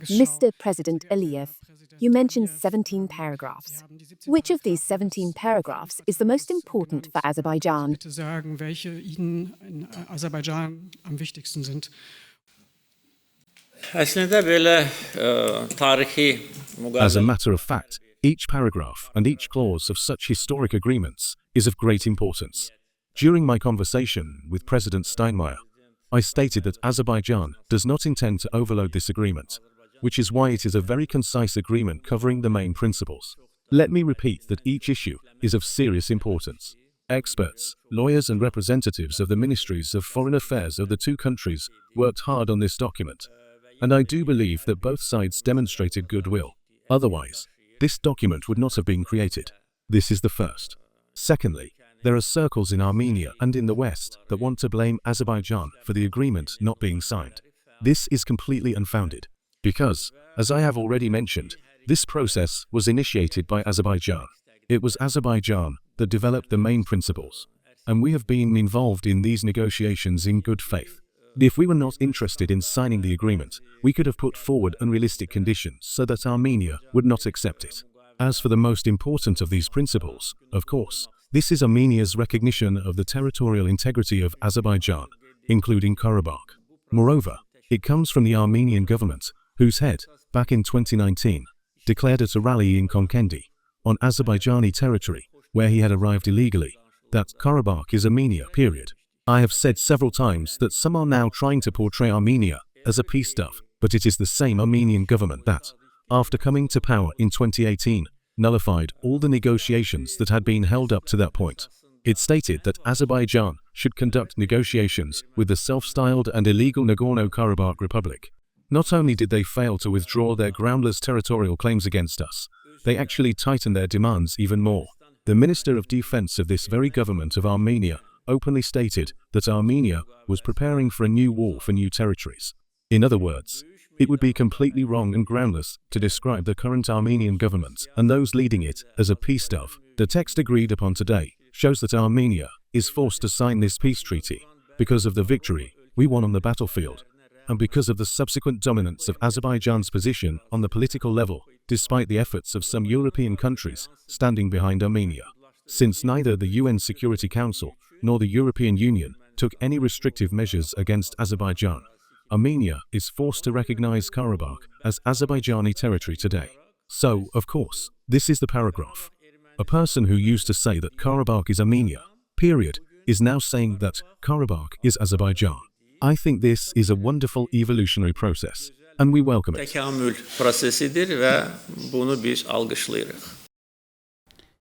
Mr. President Aliyev, you mentioned 17 paragraphs. Which of these 17 paragraphs is the most important for Azerbaijan? Bitte sagen, welche Ihnen in Aserbaidschan am wichtigsten sind. As a matter of fact, each paragraph and each clause of such historic agreements is of great importance. During my conversation with President Steinmeier, I stated that Azerbaijan does not intend to overload this agreement, which is why it is a very concise agreement covering the main principles. Let me repeat that each issue is of serious importance. Experts, lawyers and representatives of the ministries of foreign affairs of the two countries worked hard on this document, and I do believe that both sides demonstrated goodwill. Otherwise, this document would not have been created. This is the first. Secondly, there are circles in Armenia and in the West that want to blame Azerbaijan for the agreement not being signed. This is completely unfounded, because, as I have already mentioned, this process was initiated by Azerbaijan. It was Azerbaijan that developed the main principles, and we have been involved in these negotiations in good faith. If we were not interested in signing the agreement, we could have put forward unrealistic conditions so that Armenia would not accept it. As for the most important of these principles, of course, this is Armenia's recognition of the territorial integrity of Azerbaijan, including Karabakh. Moreover, it comes from the Armenian government, whose head, back in 2019, declared at a rally in Konkendi, on Azerbaijani territory, where he had arrived illegally, that Karabakh is Armenia, period. I have said several times that some are now trying to portray Armenia as a peace dove, but it is the same Armenian government that, after coming to power in 2018, nullified all the negotiations that had been held up to that point. It stated that Azerbaijan should conduct negotiations with the self-styled and illegal Nagorno-Karabakh Republic. Not only did they fail to withdraw their groundless territorial claims against us, they actually tightened their demands even more. The Minister of Defense of this very government of Armenia openly stated that Armenia was preparing for a new war for new territories. In other words, it would be completely wrong and groundless to describe the current Armenian government and those leading it as a peace dove. The text agreed upon today shows that Armenia is forced to sign this peace treaty because of the victory we won on the battlefield and because of the subsequent dominance of Azerbaijan's position on the political level, despite the efforts of some European countries standing behind Armenia. Since neither the UN Security Council nor the European Union took any restrictive measures against Azerbaijan, Armenia is forced to recognize Karabakh as Azerbaijani territory today. So, of course, this is the paragraph. A person who used to say that Karabakh is Armenia, period, is now saying that Karabakh is Azerbaijan. I think this is a wonderful evolutionary process, and we welcome it. Tekamül prosesidir ve bunu biz alkışlayırıq.